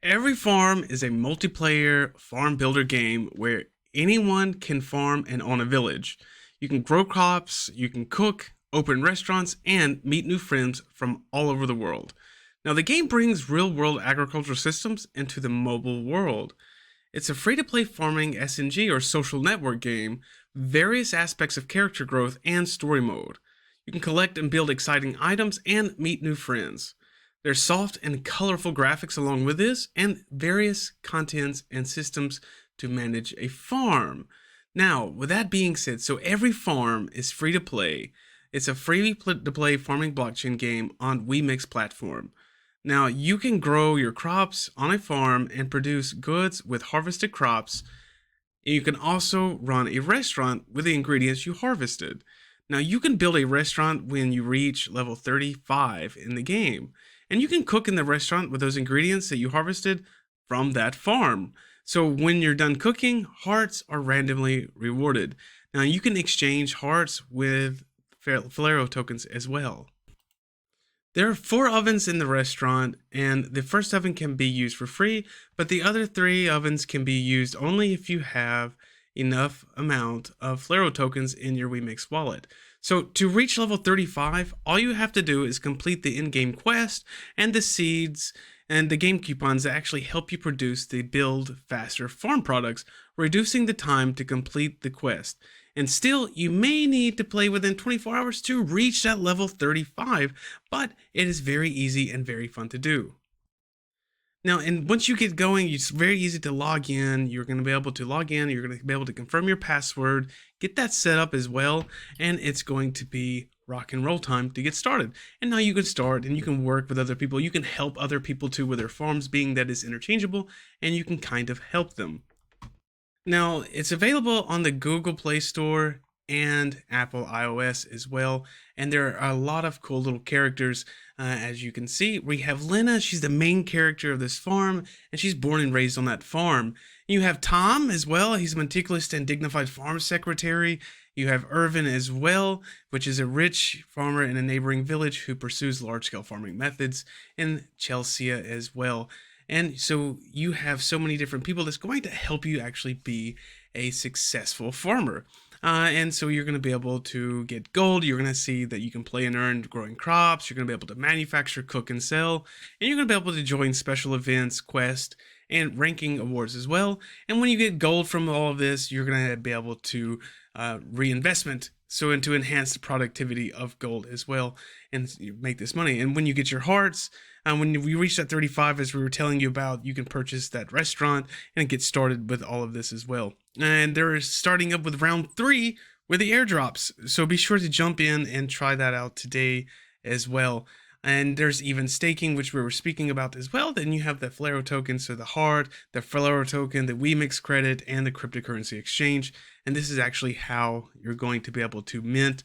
Every farm is a multiplayer farm builder game where anyone can farm and own a village. You can grow crops, you can cook, open restaurants, and meet new friends from all over the world. Now, the game brings real world agricultural systems into the mobile world. It's a free to play farming SNG or social network game, various aspects of character growth and story mode. You can collect and build exciting items and meet new friends. There's soft and colorful graphics along with this, and various contents and systems to manage a farm. Now, with that being said, so every farm is free to play. It's a free to play farming blockchain game on WeMix platform. Now, you can grow your crops on a farm and produce goods with harvested crops. You can also run a restaurant with the ingredients you harvested. Now, you can build a restaurant when you reach level 35 in the game, and you can cook in the restaurant with those ingredients that you harvested from that farm. So when you're done cooking, hearts are randomly rewarded. Now, you can exchange hearts with FLERO tokens as well. There are 4 ovens in the restaurant, and the first oven can be used for free, but the other 3 ovens can be used only if you have enough amount of FLERO tokens in your WeMix wallet. So to reach level 35, all you have to do is complete the in-game quest and the seeds and the game coupons that actually help you produce the build faster farm products, reducing the time to complete the quest. And still, you may need to play within 24 hours to reach that level 35, but it is very easy and very fun to do. Now, and once you get going, it's very easy to log in. You're going to be able to log in. You're going to be able to confirm your password, get that set up as well, and it's going to be rock and roll time to get started. And now you can start and you can work with other people. You can help other people too with their farms, being that is interchangeable, and you can kind of help them. Now, it's available on the Google Play Store and Apple iOS as well, and there are a lot of cool little characters. As you can see, we have Lena. She's the main character of this farm, and she's born and raised on that farm. You have Tom as well. He's a meticulous and dignified farm secretary. You have Irvin as well, which is a rich farmer in a neighboring village who pursues large-scale farming methods, and Chelsea as well. And so you have so many different people that's going to help you actually be a successful farmer. And so you're going to be able to get gold. You're going to see that you can play and earn growing crops. You're going to be able to manufacture, cook, and sell. And you're going to be able to join special events, quests, and ranking awards as well. And when you get gold from all of this, you're going to be able to reinvestment, so and to enhance the productivity of gold as well, and you make this money. And when you get your hearts, when we reach that 35, as we were telling you about, you can purchase that restaurant and get started with all of this as well. And they're starting up with round 3 with the airdrops, so be sure to jump in and try that out today as well. And there's even staking, which we were speaking about as well. Then you have the FLERO token, so the heart, the FLERO token, the WeMix credit, and the cryptocurrency exchange. And this is actually how you're going to be able to mint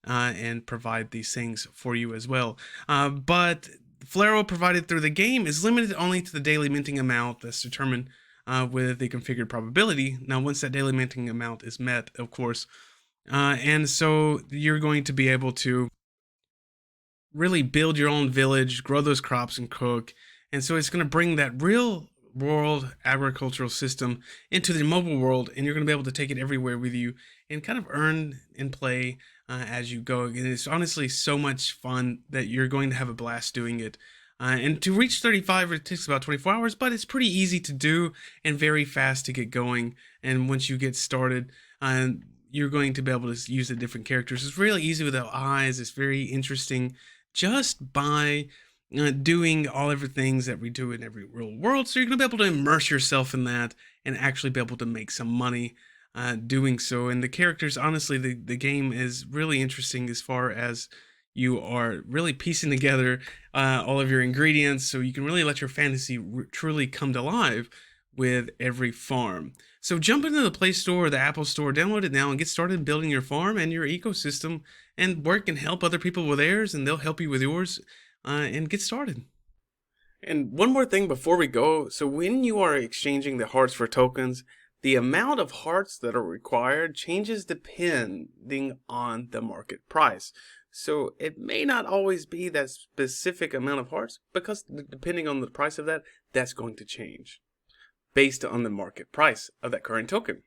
and provide these things for you as well. But FLERO provided through the game is limited only to the daily minting amount that's determined with the configured probability. Now, once that daily minting amount is met, of course, and so you're going to be able to really build your own village, grow those crops, and cook. And so it's going to bring that real world agricultural system into the mobile world, and you're going to be able to take it everywhere with you and kind of earn and play as you go. And it's honestly so much fun that you're going to have a blast doing it. And to reach 35, it takes about 24 hours, but it's pretty easy to do and very fast to get going. And once you get started, you're going to be able to use the different characters. It's really easy with the eyes. It's very interesting just by doing all of the things that we do in every real world. So you're going to be able to immerse yourself in that and actually be able to make some money doing so. And the characters, honestly, the game is really interesting as far as you are really piecing together all of your ingredients, so you can really let your fantasy truly come to life with every farm. So jump into the Play Store or the Apple Store, download it now, and get started building your farm and your ecosystem, and work and help other people with theirs, and they'll help you with yours, and get started. And one more thing before we go. So when you are exchanging the hearts for tokens, the amount of hearts that are required changes depending on the market price. So it may not always be that specific amount of hearts, because depending on the price of that, that's going to change based on the market price of that current token.